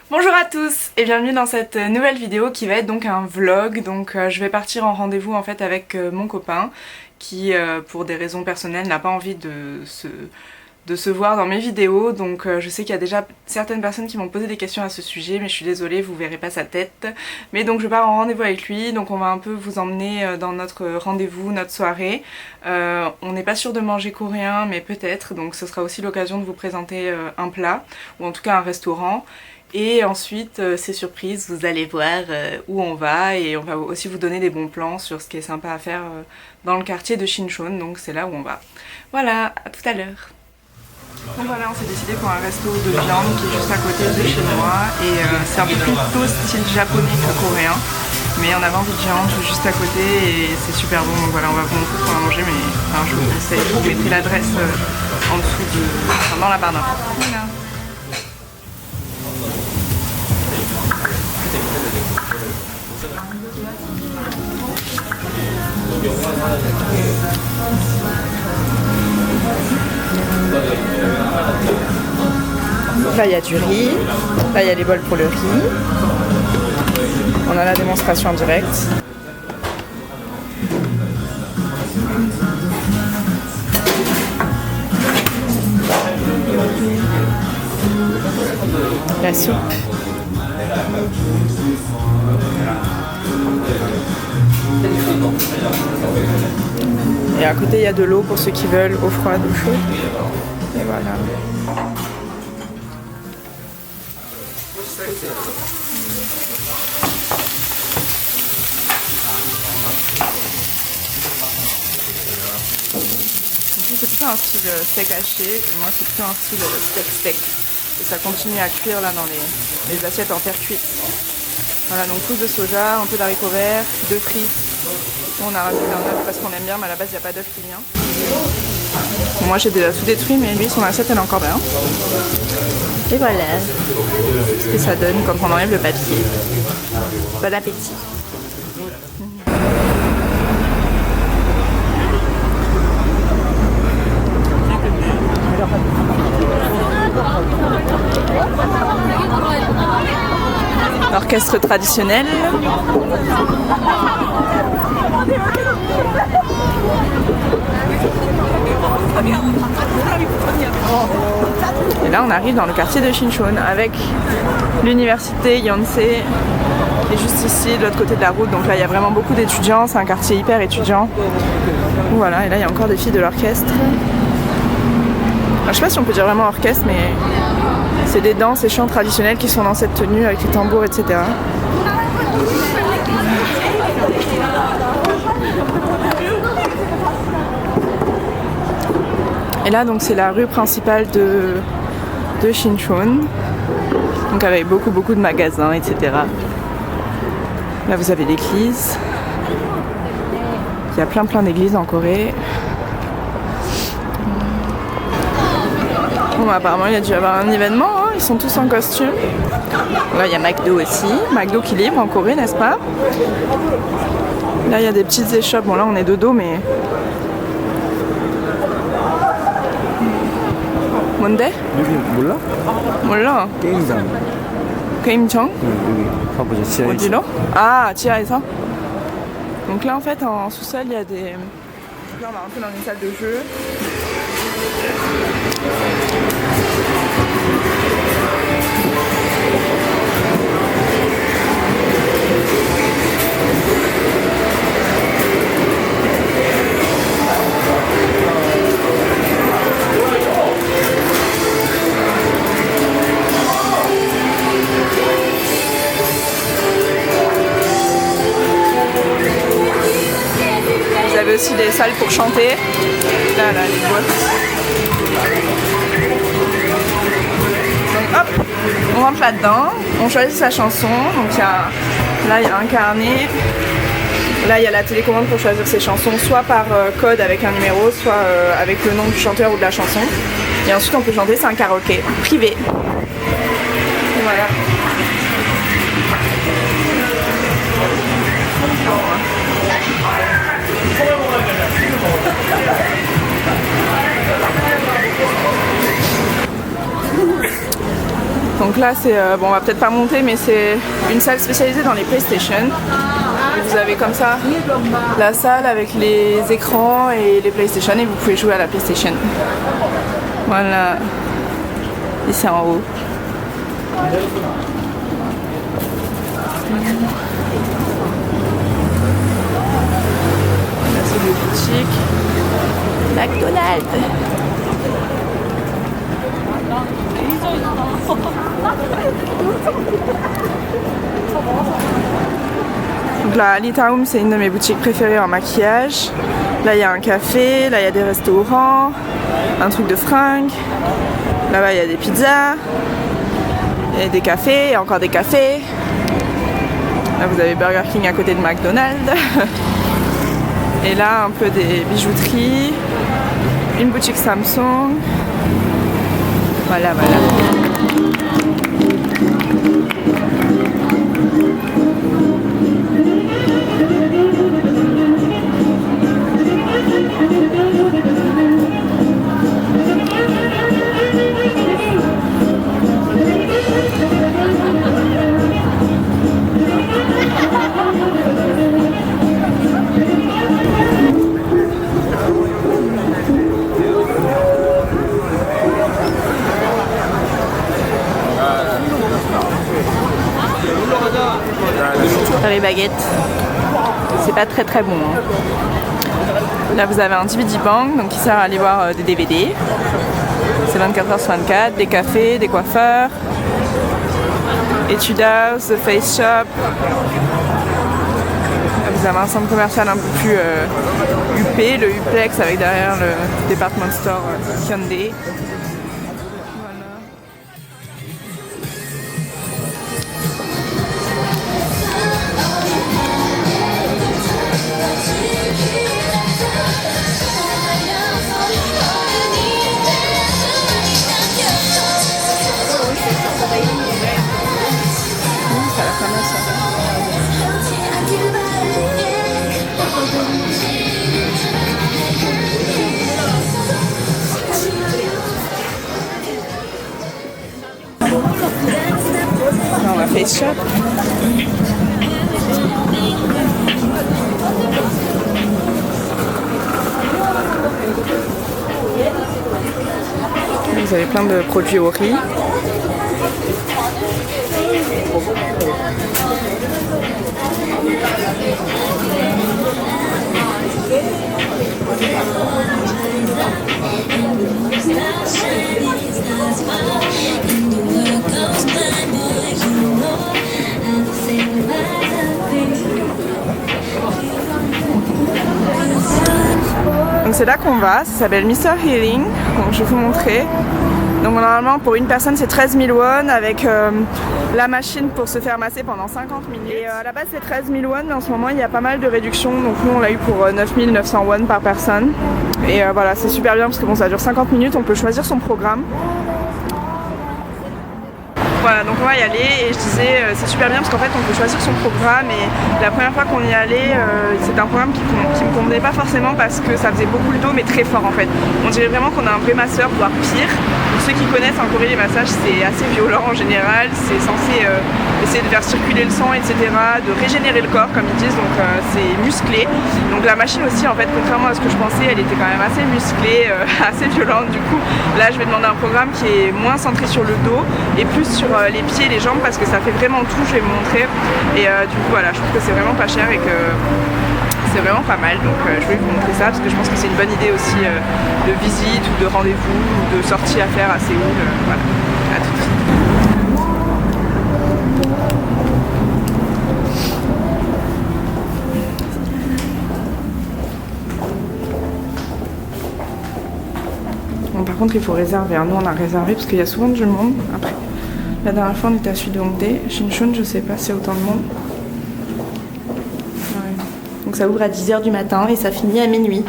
Bonjour à tous et bienvenue dans cette nouvelle vidéo qui va être donc un vlog. Donc je vais partir en rendez-vous en fait avec mon copain qui pour des raisons personnelles n'a pas envie de se voir dans mes vidéos. Donc je sais qu'il y a déjà certaines personnes qui m'ont posé des questions à ce sujet, mais je suis désolée, vous verrez pas sa tête. Mais donc je pars en rendez-vous avec lui, donc on va un peu vous emmener dans notre rendez-vous, notre soirée. On n'est pas sûr de manger coréen, mais peut-être, donc ce sera aussi l'occasion de vous présenter un plat, ou en tout cas un restaurant. Et ensuite, c'est surprise, vous allez voir où on va et on va aussi vous donner des bons plans sur ce qui est sympa à faire dans le quartier de Shinchon, donc c'est là où on va. Voilà, à tout à l'heure. Donc voilà, on s'est décidé pour un resto de viande qui est juste à côté de chez moi et c'est un peu plutôt style japonais que coréen, mais on avait envie de viande juste à côté et c'est super bon, donc voilà, on va vous montrer ce qu'on va manger, mais enfin, je vous conseille, je vous mettrai l'adresse en dessous dans la barre d'infos. Voilà. Là il y a du riz, là il y a les bols pour le riz, on a la démonstration en direct. La soupe. Et à côté il y a de l'eau pour ceux qui veulent eau froide ou chaude. Et voilà. Ici c'est plutôt un style steak haché et moi c'est plutôt un style steak. Et ça continue à cuire là dans les assiettes en terre cuite. Voilà, donc couche de soja, un peu d'haricots verts, 2 frites. On a rajouté un œuf parce qu'on aime bien, mais à la base il n'y a pas d'œuf qui vient. Bon, moi j'ai déjà tout détruit, mais lui son assiette elle est encore bien. Et voilà ce que ça donne quand on enlève le papier. Bon appétit. L'orchestre traditionnel. Et là on arrive dans le quartier de Shinchon avec l'université Yonsei qui est juste ici de l'autre côté de la route. Donc là il y a vraiment beaucoup d'étudiants, c'est un quartier hyper étudiant. Voilà, et là il y a encore des filles de l'orchestre. Je sais pas si on peut dire vraiment orchestre, mais c'est des danses et chants traditionnels qui sont dans cette tenue avec les tambours, etc. Et là donc c'est la rue principale de Shinchon, donc avec beaucoup de magasins, etc. Là vous avez l'église. Il y a plein d'églises en Corée. Bon, apparemment il y a dû y avoir un événement, hein. Ils sont tous en costume. Là il y a McDo aussi, McDo qui libre en Corée, n'est-ce pas? Là il y a des petites échoppes, bon là on est de dos mais... 뭔데? 여기 몰라? 몰라. 게임장. 게임장? 여기 가보자. 지하에. 어디로? Ah, 지하에서. Donc là en fait en sous-sol il y a des... Là on est un peu dans une salle de jeu. Vous avez aussi des salles pour chanter. Là, les boîtes. Donc hop, on rentre là-dedans, on choisit sa chanson. Donc là, il y a un carnet. Là, il y a la télécommande pour choisir ses chansons, soit par code avec un numéro, soit avec le nom du chanteur ou de la chanson. Et ensuite, on peut chanter, c'est un karaoké privé. Et voilà. Donc là c'est, bon on va peut-être pas monter mais c'est une salle spécialisée dans les PlayStation. Et vous avez comme ça la salle avec les écrans et les PlayStation et vous pouvez jouer à la PlayStation. Voilà, ici en haut. Là c'est des boutiques. McDonald's. Donc là, Alita Home, c'est une de mes boutiques préférées en maquillage. Là, il y a un café, là, il y a des restaurants, un truc de fringues. Là-bas, il y a des pizzas, et des cafés, et encore des cafés. Là, vous avez Burger King à côté de McDonald's. Et là, un peu des bijouteries, une boutique Samsung. Voilà, voilà. Les baguettes, c'est pas très bon. Là vous avez un DVD Bank donc qui sert à aller voir des DVD. C'est 24h sur 24, des cafés, des coiffeurs, Etude House, The Face Shop. Là, vous avez un centre commercial un peu plus huppé, le Uplex avec derrière le department store Hyundai. Dans la Face Shop. Vous avez plein de produits au riz. Donc c'est là qu'on va, ça s'appelle Mr Healing, donc je vais vous montrer. Donc normalement pour une personne c'est 13 000 won avec la machine pour se faire masser pendant 50 minutes. Et à la base c'est 13 000 won mais en ce moment il y a pas mal de réductions, donc nous on l'a eu pour 9 900 won par personne. Et voilà, c'est super bien parce que bon, ça dure 50 minutes, on peut choisir son programme. Voilà, donc on va y aller et je disais c'est super bien parce qu'en fait on peut choisir son programme et la première fois qu'on y allait c'était un programme qui me convenait pas forcément parce que ça faisait beaucoup le dos mais très fort en fait. On dirait vraiment qu'on a un vrai masseur, voire pire. Pour ceux qui connaissent en Corée les massages c'est assez violent en général, c'est censé essayer de faire circuler le sang etc, de régénérer le corps comme ils disent, donc c'est musclé. Donc la machine aussi en fait contrairement à ce que je pensais elle était quand même assez musclée, assez violente. Du coup là je vais demander un programme qui est moins centré sur le dos et plus sur les pieds et les jambes parce que ça fait vraiment tout, je vais vous montrer. Et du coup voilà, je trouve que c'est vraiment pas cher et que c'est vraiment pas mal, donc je voulais vous montrer ça parce que je pense que c'est une bonne idée aussi de visite ou de rendez-vous ou de sortie à faire à Séoul. Voilà, à tout de suite. Bon, par contre il faut réserver, hein. Nous on a réservé parce qu'il y a souvent du monde. Après, la dernière fois on était à Sud-Hongdae, Shinchon je sais pas s'il y a autant de monde. Ouais. Donc ça ouvre à 10h du matin et ça finit à minuit.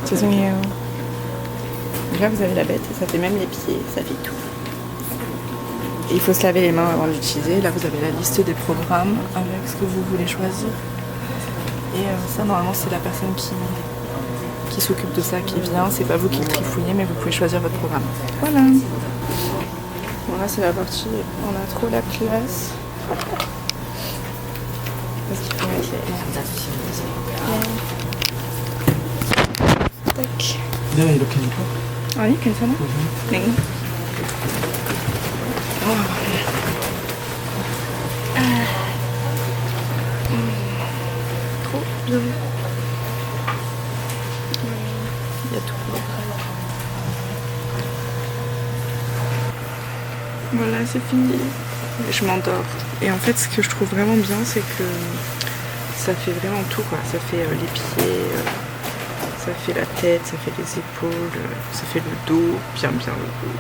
죄송해요. Donc là vous avez la bête et ça fait même les pieds, ça fait tout. Et il faut se laver les mains avant d'utiliser. Là vous avez la liste des programmes avec ce que vous voulez choisir. Et ça normalement c'est la personne qui s'occupe de ça qui vient. C'est pas vous qui le trifouillez mais vous pouvez choisir votre programme. Voilà. Bon là c'est la partie, on a trop la classe. Parce qu'il faut mettre les... tac. 내가 이렇게 하니까? 아니 괜찮아? 네. Trop bien. Il y a tout. Voilà, c'est fini. Je m'endors. Et en fait, ce que je trouve vraiment bien, c'est que ça fait vraiment tout, quoi. Ça fait les pieds, ça fait la tête, ça fait les épaules, ça fait le dos, bien le dos.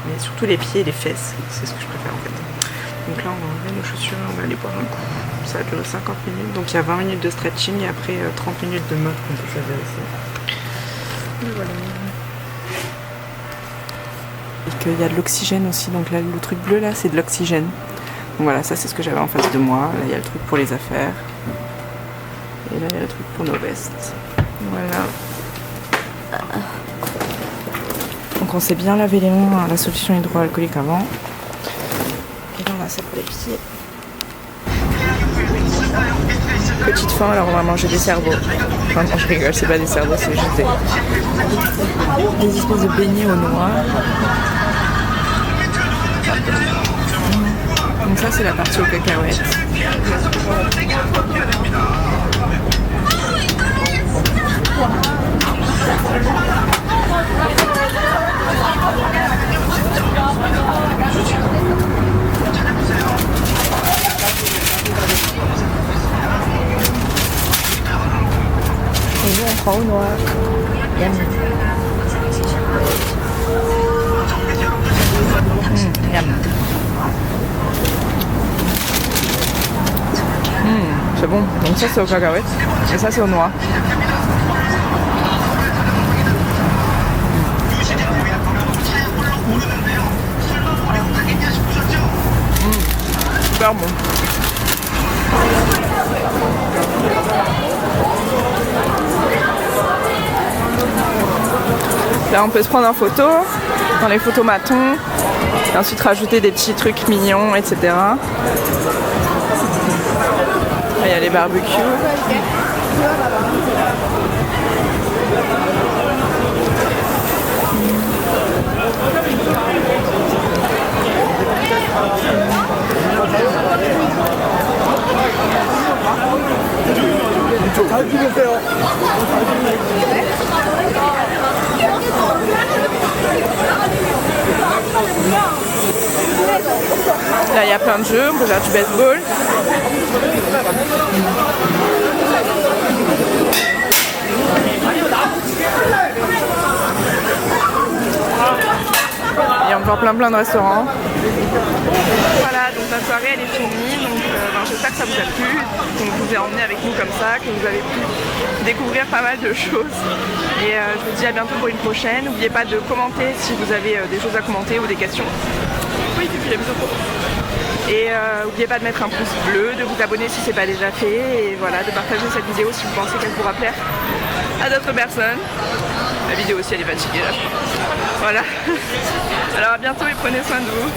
Mais surtout les pieds et les fesses, c'est ce que je préfère en fait. Donc là, on va enlever nos chaussures, on va aller boire un coup. Ça va durer 50 minutes, donc il y a 20 minutes de stretching et après 30 minutes de mode qu'on peut faire ici. Et voilà. Et qu'il y a de l'oxygène aussi, donc là, le truc bleu là, c'est de l'oxygène. Donc voilà, ça c'est ce que j'avais en face de moi. Là, il y a le truc pour les affaires. Et là, il y a le truc pour nos vestes. Voilà. Donc on s'est bien lavé les mains à la solution hydroalcoolique avant. Et là on a ça pour les pieds. Petite faim, alors on va manger des cerveaux. Enfin non, je rigole, c'est pas des cerveaux, c'est juste des espèces de beignets aux noix. Donc ça c'est la partie aux cacahuètes. Et nous on prend au noir. Yum. Yum. C'est bon. Donc ça c'est aux cacahuètes et ça c'est aux noix. Super bon. Là on peut se prendre en photo dans les photomatons et ensuite rajouter des petits trucs mignons, etc. Là il y a les barbecues. Là il y a plein de jeux, on peut faire du baseball. Il y a encore plein de restaurants. Voilà, donc la soirée elle est finie, donc j'espère que ça vous a plu, qu'on vous a emmené avec nous comme ça, que vous avez pu découvrir pas mal de choses. Et je vous dis à bientôt pour une prochaine. N'oubliez pas de commenter si vous avez des choses à commenter ou des questions. Oui, tu fais les bisous. Et n'oubliez pas de mettre un pouce bleu, de vous abonner si ce n'est pas déjà fait, et voilà, de partager cette vidéo si vous pensez qu'elle pourra plaire à d'autres personnes. La vidéo aussi elle est fatiguée là je crois. Voilà. Alors à bientôt et prenez soin de vous.